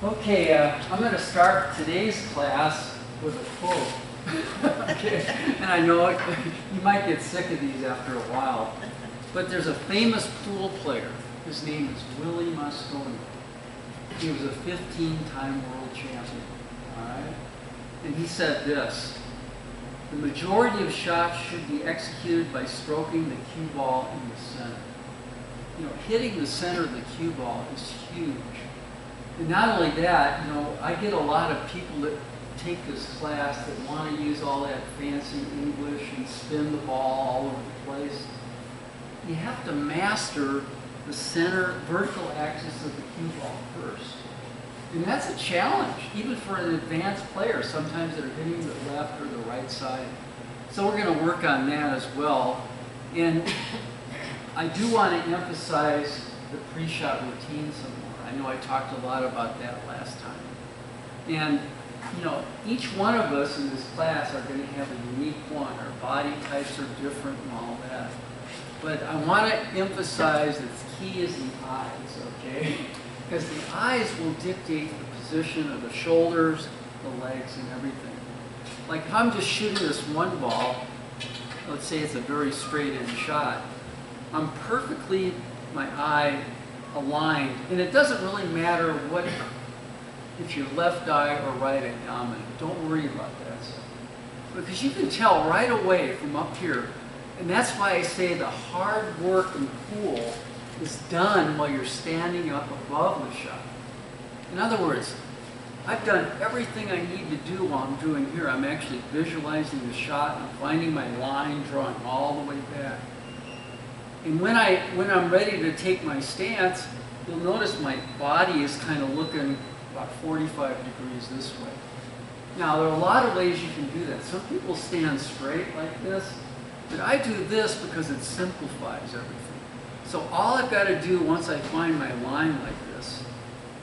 Okay, I'm going to start today's class with a quote. Okay, and I know you might get sick of these after a while, but there's a famous pool player. His name is Willie Mosconi. He was a 15-time world champion. All right, and he said this: the majority of shots should be executed by stroking the cue ball in the center. You know, hitting the center of the cue ball is huge. And not only that, you know, I get a lot of people that take this class that want to use all that fancy English and spin the ball all over the place. You have to master the center vertical axis of the cue ball first. And that's a challenge, even for an advanced player. Sometimes they're hitting the left or the right side. So we're going to work on that as well. And I do want to emphasize the pre-shot routine some more. I know I talked a lot about that last time. And, you know, each one of us in this class are going to have a unique one. Our body types are different and all that. But I want to emphasize that the key is the eyes, okay? Because the eyes will dictate the position of the shoulders, the legs, and everything. Like if I'm just shooting this one ball, let's say it's a very straight-in shot, I'm perfectly, my eye aligned, and it doesn't really matter what, if you're left eye or right eye dominant. Don't worry about that stuff. Because you can tell right away from up here, and that's why I say the hard work in the pool is done while you're standing up above the shot. In other words, I've done everything I need to do while I'm doing here. I'm actually visualizing the shot, I'm finding my line, drawing all the way back. And when I'm ready to take my stance, you'll notice my body is kind of looking about 45 degrees this way. Now, there are a lot of ways you can do that. Some people stand straight like this, but I do this because it simplifies everything. So all I've got to do once I find my line like this,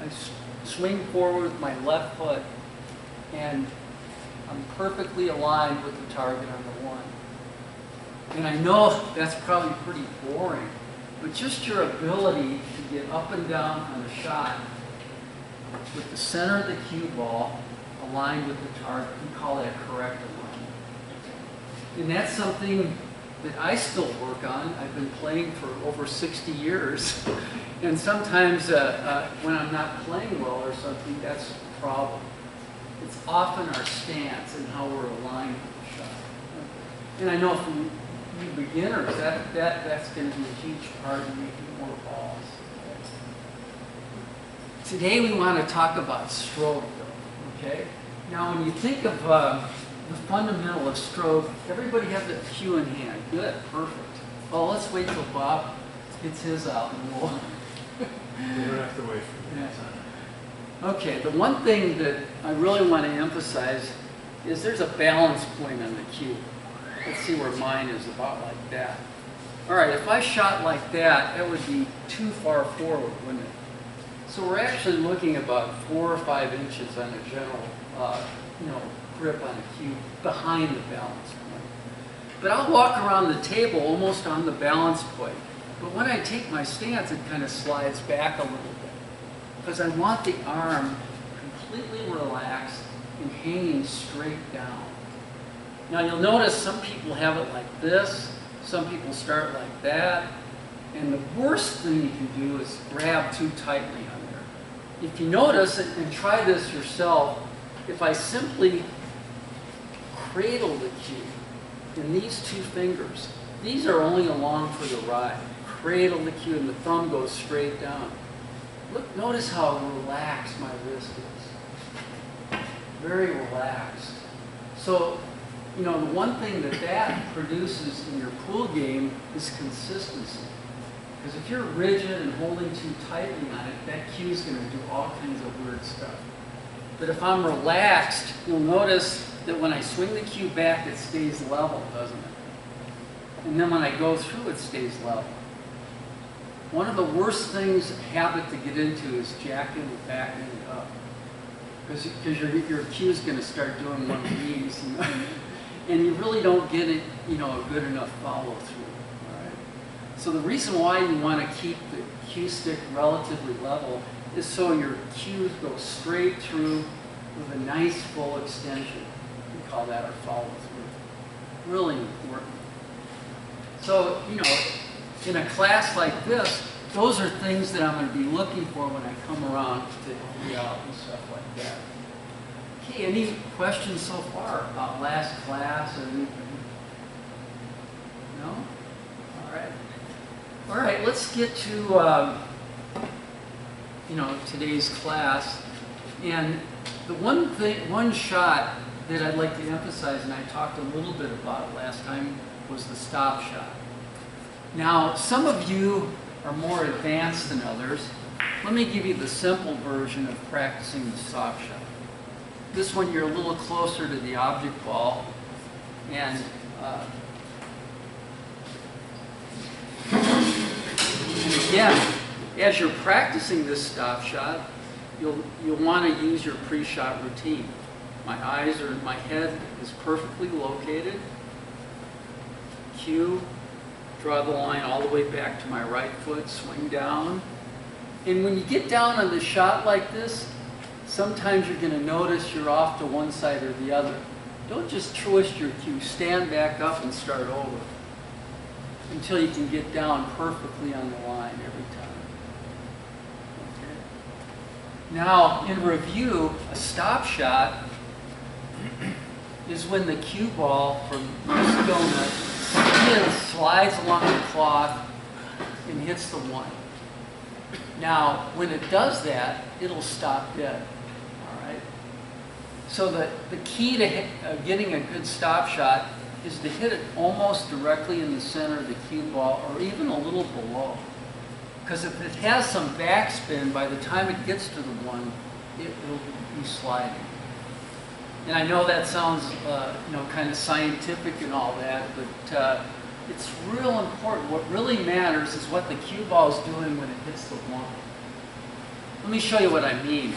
I swing forward with my left foot, and I'm perfectly aligned with the target on the one. And I know that's probably pretty boring, but just your ability to get up and down on a shot with the center of the cue ball aligned with the target, we call that correct alignment. And that's something that I still work on. I've been playing for over 60 years. And sometimes when I'm not playing well or something, that's a problem. It's often our stance and how we're aligned with the shot. And I know from you beginners, that's going to be a huge part of making more balls. Today we want to talk about stroke, okay? Now when you think of the fundamental of stroke, everybody has a cue in hand. Good, perfect. Well, let's wait till Bob gets his out and we'll... We don't have to wait for that. Yeah. Okay, the one thing that I really want to emphasize is there's a balance point on the cue. Let's see where mine is, about like that. All right, if I shot like that, that would be too far forward, wouldn't it? So we're actually looking about 4 or 5 inches on a general, grip on a cue behind the balance point. But I'll walk around the table almost on the balance point. But when I take my stance, it kind of slides back a little bit because I want the arm completely relaxed and hanging straight down. Now you'll notice some people have it like this, some people start like that, and the worst thing you can do is grab too tightly on there. If you notice, and try this yourself, if I simply cradle the cue in these 2 fingers, these are only along for the ride. Cradle the cue and the thumb goes straight down. Look, notice how relaxed my wrist is. Very relaxed. So, you know, the one thing that produces in your pool game is consistency. Because if you're rigid and holding too tightly on it, that cue is going to do all kinds of weird stuff. But if I'm relaxed, you'll notice that when I swing the cue back, it stays level, doesn't it? And then when I go through, it stays level. One of the worst things, habit to get into, is jacking the back end up. Because your cue is going to start doing one of these. And you really don't get it, a good enough follow through. All right? So the reason why you want to keep the cue stick relatively level is so your cues go straight through with a nice full extension. We call that our follow through. Really important. So, you know, in a class like this, those are things that I'm going to be looking for when I come around to help you out and stuff like that. Okay, any questions so far about last class or anything? No? All right. All right, let's get to, you know, today's class. And the one shot that I'd like to emphasize, and I talked a little bit about it last time, was the stop shot. Now, some of you are more advanced than others. Let me give you the simple version of practicing the stop shot. This one, you're a little closer to the object ball, and again, as you're practicing this stop shot, you'll want to use your pre-shot routine. My head is perfectly located. Cue, draw the line all the way back to my right foot, swing down. And when you get down on the shot like this, sometimes you're going to notice you're off to one side or the other. Don't just twist your cue. Stand back up and start over until you can get down perfectly on the line every time. Okay. Now, in review, a stop shot is when the cue ball from this donut slides along the cloth and hits the one. Now, when it does that, it'll stop dead. All right. So the key to getting a good stop shot is to hit it almost directly in the center of the cue ball, or even a little below. Because if it has some backspin, by the time it gets to the one, it will be sliding. And I know that sounds, you know, kind of scientific and all that, but it's real important. What really matters is what the cue ball is doing when it hits the one. Let me show you what I mean.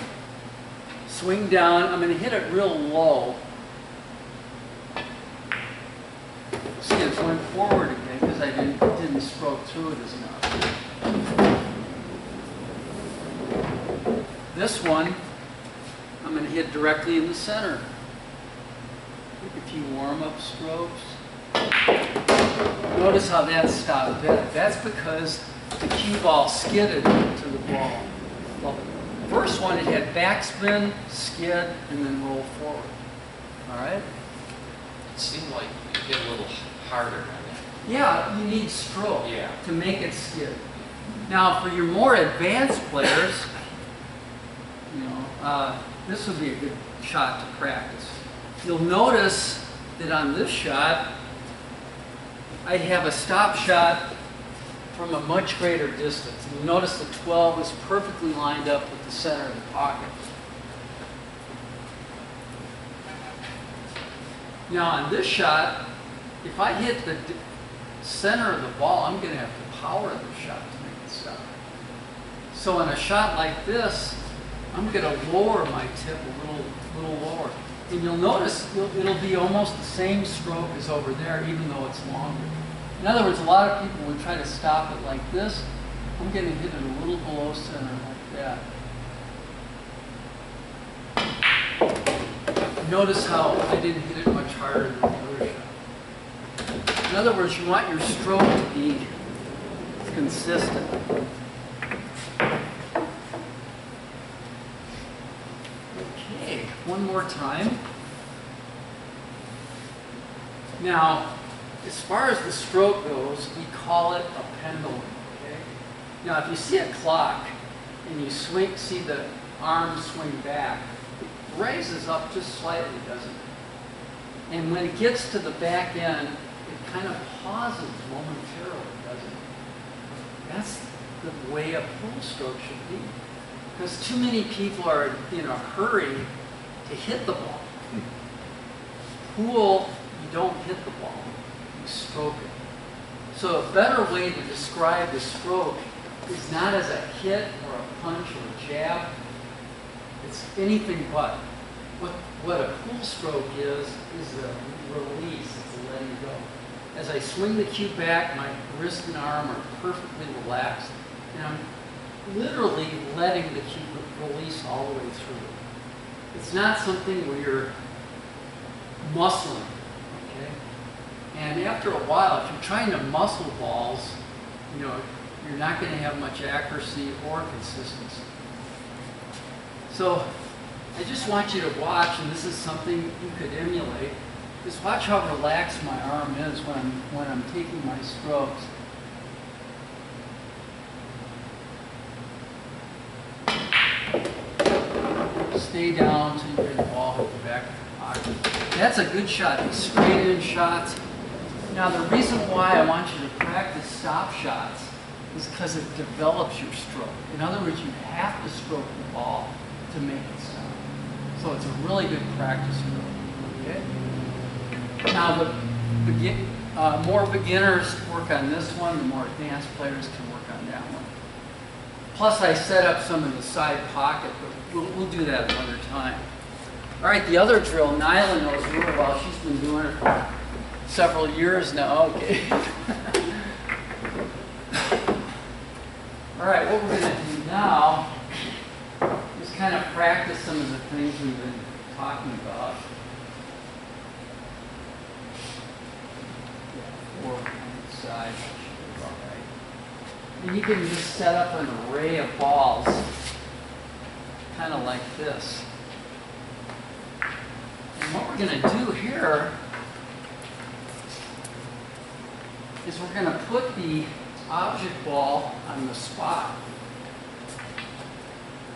Swing down. I'm going to hit it real low. See, it's going forward again because I didn't stroke through it as enough. This one, I'm going to hit directly in the center. Take a few warm-up strokes. Notice how that stopped dead. That's because the cue ball skidded to the ball. Well, the first one, it had backspin, skid, and then roll forward. All right? It seemed like you get a little harder on it. Yeah, you need stroke Yeah. to make it skid. Now, for your more advanced players, you know, this would be a good shot to practice. You'll notice that on this shot, I have a stop shot from a much greater distance. You'll notice the 12 is perfectly lined up with the center of the pocket. Now on this shot, if I hit the center of the ball, I'm going to have to power the shot to make it stop. So in a shot like this, I'm going to lower my tip a little lower. And you'll notice it'll be almost the same stroke as over there, even though it's longer. In other words, a lot of people would try to stop it like this. I'm going to hit it a little below center like that. Notice how I didn't hit it much harder than the other shot. In other words, you want your stroke to be consistent. Okay, one more time. Now, as far as the stroke goes, we call it a pendulum. Okay? Now, if you see a clock and you see the arm swing back, it raises up just slightly, doesn't it? And when it gets to the back end, it kind of pauses momentarily, doesn't it? That's the way a pool stroke should be. Because too many people are in a hurry to hit the ball. Pool, you don't hit the ball. Stroke it. So a better way to describe the stroke is not as a hit or a punch or a jab. It's anything but. What a pool stroke is a release, it's a letting go. As I swing the cue back, my wrist and arm are perfectly relaxed, and I'm literally letting the cue release all the way through. It's not something where you're muscling, okay? And after a while, if you're trying to muscle balls, you know, you're not going to have much accuracy or consistency. So I just want you to watch, and this is something you could emulate. Just watch how relaxed my arm is when I'm taking my strokes. Stay down until you get the ball hit the back of the pocket. That's a good shot. These straight in shots. Now the reason why I want you to practice stop shots is because it develops your stroke. In other words, you have to stroke the ball to make it stop. So it's a really good practice stroke. Okay. Now the more beginners work on this one, the more advanced players can work on that one. Plus I set up some in the side pocket, but we'll do that another time. All right, the other drill, Nyla knows real well. She's been doing it for several years now. Okay. All right, what we're going to do now is kind of practice some of the things we've been talking about. Four on each side, should be all right. And you can just set up an array of balls, kind of like this. And what we're going to do here is we're going to put the object ball on the spot.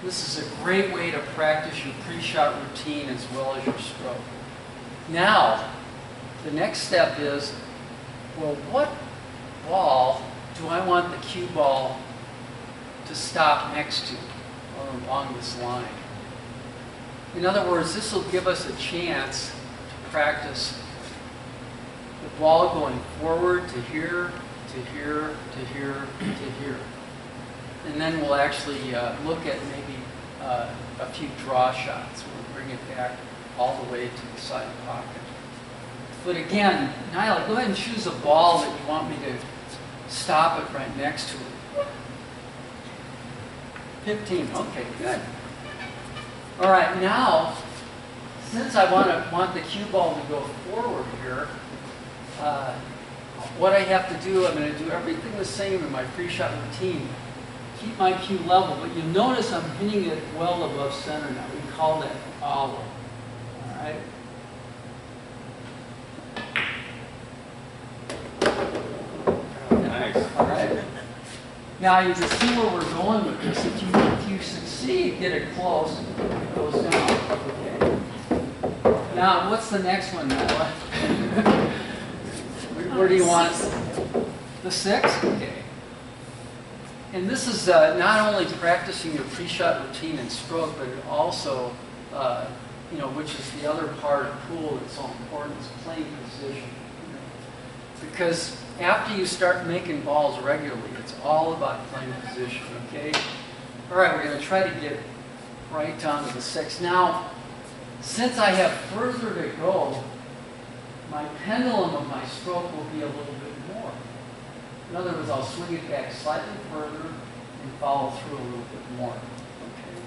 This is a great way to practice your pre-shot routine as well as your stroke. Now, the next step is, well, what ball do I want the cue ball to stop next to or along this line? In other words, this will give us a chance to practice the ball going forward to here, to here, to here, to here. And then we'll actually look at maybe a few draw shots. We'll bring it back all the way to the side pocket. But again, Nyla, go ahead and choose a ball that you want me to stop it right next to it. 15, okay, good. All right, now, since I want the cue ball to go forward here, what I have to do, I'm going to do everything the same in my pre-shot routine. Keep my cue level, but you'll notice I'm hitting it well above center now. We call that olive. All right? Nice. All right. Now you can see where we're going with this. If you succeed, get it close, it goes down. Okay. Now, what's the next one, Noah? Where do you want it? The 6? Okay. And this is not only practicing your pre-shot routine and stroke, but also, you know, which is the other part of pool that's so important, is playing position. Because after you start making balls regularly, it's all about playing position, okay? All right, we're going to try to get right down to the 6. Now, since I have further to go, my pendulum of my stroke will be a little bit more. In other words, I'll swing it back slightly further and follow through a little bit more, okay?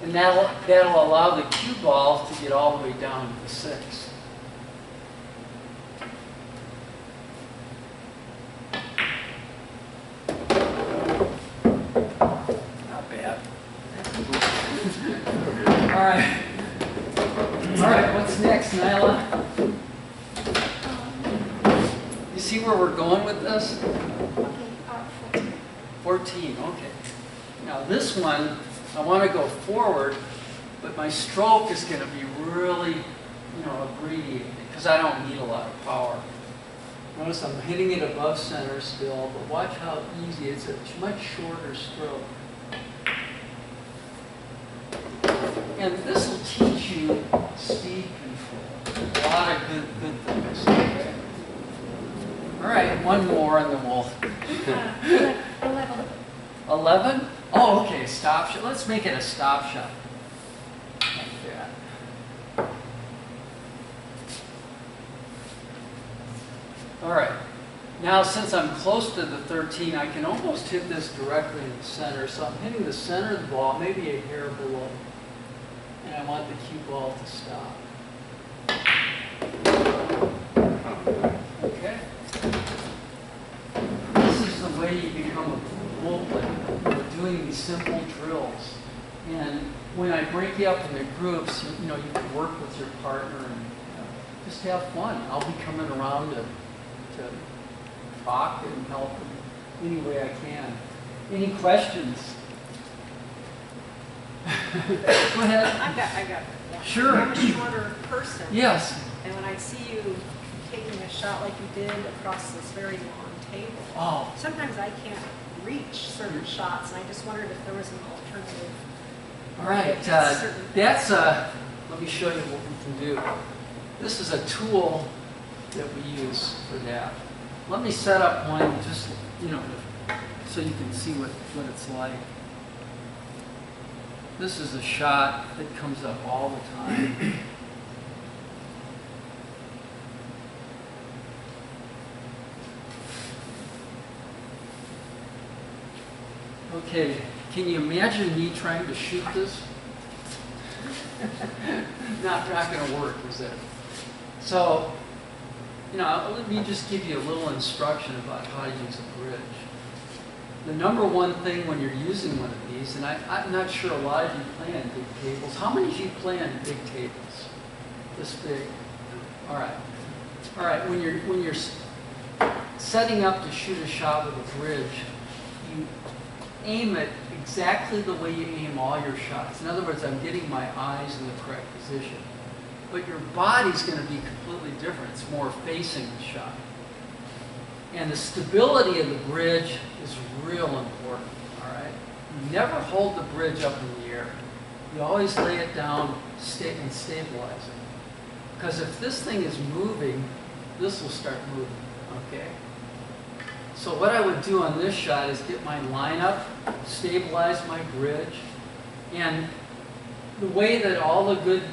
And that'll allow the cue ball to get all the way down to the 6. All right, what's next, Nyla? You see where we're going with this? Okay, 14. 14, okay. Now this one, I want to go forward, but my stroke is going to be really, you know, abbreviated because I don't need a lot of power. Notice I'm hitting it above center still, but watch how easy it's a much shorter stroke. And this will teach you speed control. A lot of good things. Okay. All right, one more and then we'll... 11. 11? Oh, okay, stop shot. Let's make it a stop shot. Like that. All right. Now, since I'm close to the 13, I can almost hit this directly in the center. So I'm hitting the center of the ball, maybe a hair below. And I want the cue ball to stop. Okay. This is the way you become a pool player, doing these simple drills. And when I break you up into groups, you can work with your partner and just have fun. I'll be coming around to talk and help in any way I can. Any questions? Go ahead. I got one. Sure. I'm a shorter person. Yes. And when I see you taking a shot like you did across this very long table, Oh. sometimes I can't reach certain shots, and I just wondered if there was an alternative. All right. Let me show you what we can do. This is a tool that we use for that. Let me set up one just, so you can see what it's like. This is a shot that comes up all the time. Okay, can you imagine me trying to shoot this? Not going to work, is it? So, let me just give you a little instruction about how to use a bridge. The number one thing when you're using one of these, and I'm not sure a lot of you play on big tables. How many of you play on big tables? This big? All right. All right, when you're setting up to shoot a shot with a bridge, you aim it exactly the way you aim all your shots. In other words, I'm getting my eyes in the correct position. But your body's going to be completely different. It's more facing the shot. And the stability of the bridge is real important, all right? You never hold the bridge up in the air. You always lay it down and stabilize it. Because if this thing is moving, this will start moving, okay? So what I would do on this shot is get my line up, stabilize my bridge, and the way that all the good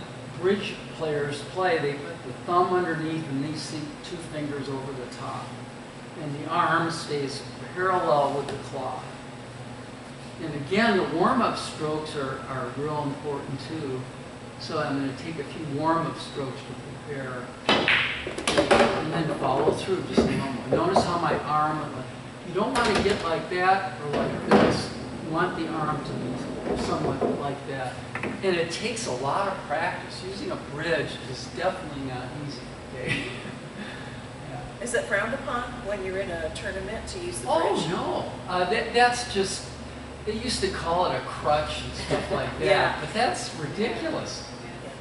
bridge players play, they put the thumb underneath and these two fingers over the top. And the arm stays parallel with the cloth. And again, the warm-up strokes are real important too. So I'm going to take a few warm-up strokes to prepare. And then follow through just normal. Notice how my arm, you don't want to get like that or like this. You want the arm to be somewhat like that. And it takes a lot of practice. Using a bridge is definitely not easy, okay? Yeah. Is it frowned upon when you're in a tournament to use the bridge? Oh, no. That's just, they used to call it a crutch and stuff like that. Yeah. But that's ridiculous.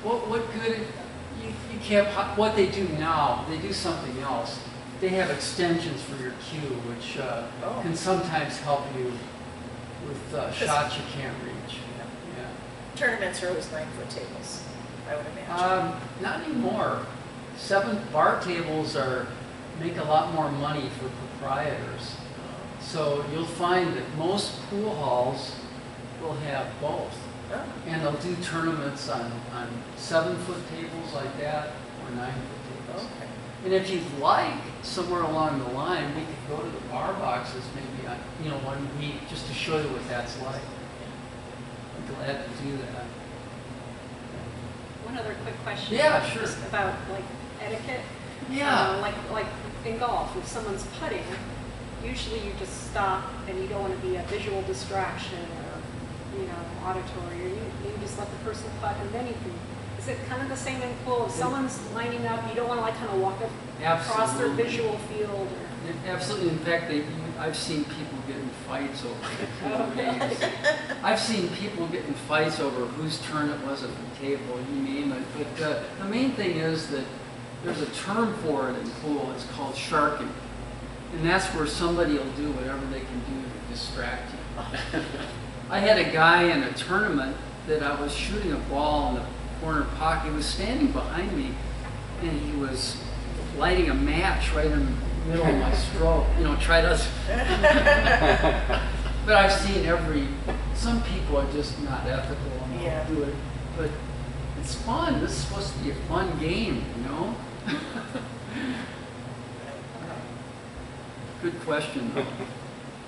What good, you can't, what they do now, they do something else. They have extensions for your cue, which can sometimes help you with shots you can't reach. Yeah. Tournaments are always 9-foot tables, I would imagine. Not anymore. Bar tables make a lot more money for proprietors. So you'll find that most pool halls will have both. Oh. And they'll do tournaments on 7-foot tables like that or 9-foot tables. Okay. And if you'd like, somewhere along the line, we could go to the bar boxes maybe one week just to show you what that's like. I'm glad to do that. One other quick question. Yeah, sure. Just about like etiquette. Yeah. Like in golf, if someone's putting, usually you just stop and you don't want to be a visual distraction or auditory, or you just let the person putt and then you can. Is it kind of the same in pool? If someone's lining up, you don't want to kind of walk across their visual field. Absolutely. In fact, I've seen people get in fights over it. I've seen people get in fights over whose turn it was at the table, you name it. But the main thing is that there's a term for it in pool. It's called sharking. And that's where somebody will do whatever they can do to distract you. I had a guy in a tournament that I was shooting a ball in the corner pocket. He was standing behind me, and he was lighting a match right in the middle of my stroke. Try to. But I've seen some people are just not ethical and Yeah. do it. But it's fun. This is supposed to be a fun game, Good question, though.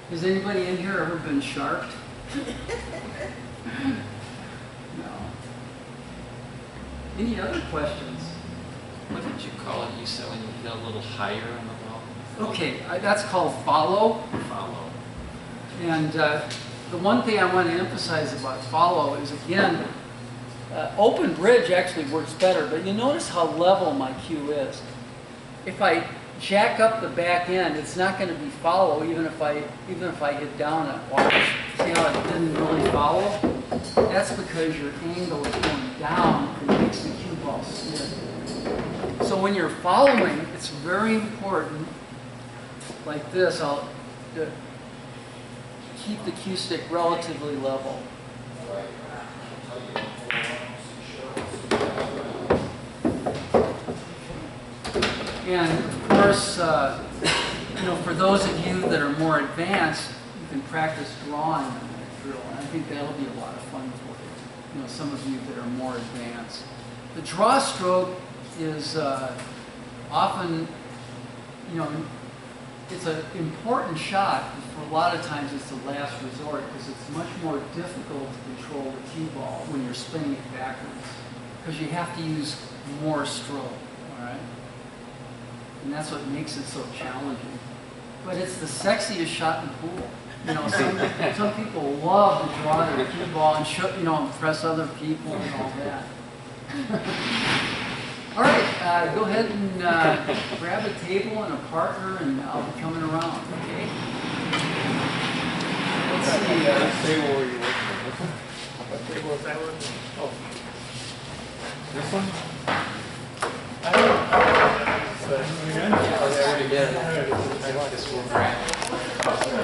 Has anybody in here ever been sharked? No. Any other questions? What did you call it? You said when you hit a little higher on the ball? Okay, that's called follow. Follow. And the one thing I want to emphasize about follow is, again, open bridge actually works better, but you notice how level my cue is. If I jack up the back end, it's not going to be follow even if I hit down it. Watch. See how it didn't really follow? That's because your angle is going down and makes the cue ball spin. So when you're following, it's very important, like this, I'll keep the cue stick relatively level. And of course, for those of you that are more advanced, you can practice drawing on that drill, and I think that'll be a lot of fun for you. Some of you that are more advanced. The draw stroke is often, it's an important shot. For a lot of times, it's the last resort because it's much more difficult to control the cue ball when you're spinning it backwards because you have to use more stroke. All right. And that's what makes it so challenging. But it's the sexiest shot in pool. Some people love to draw their cue ball and show, impress other people and all that. All right, go ahead and grab a table and a partner, and I'll be coming around. Okay. Let's see. Table where you working on this one? What table is that one? Oh. This one? I don't know. I already did. I like this one.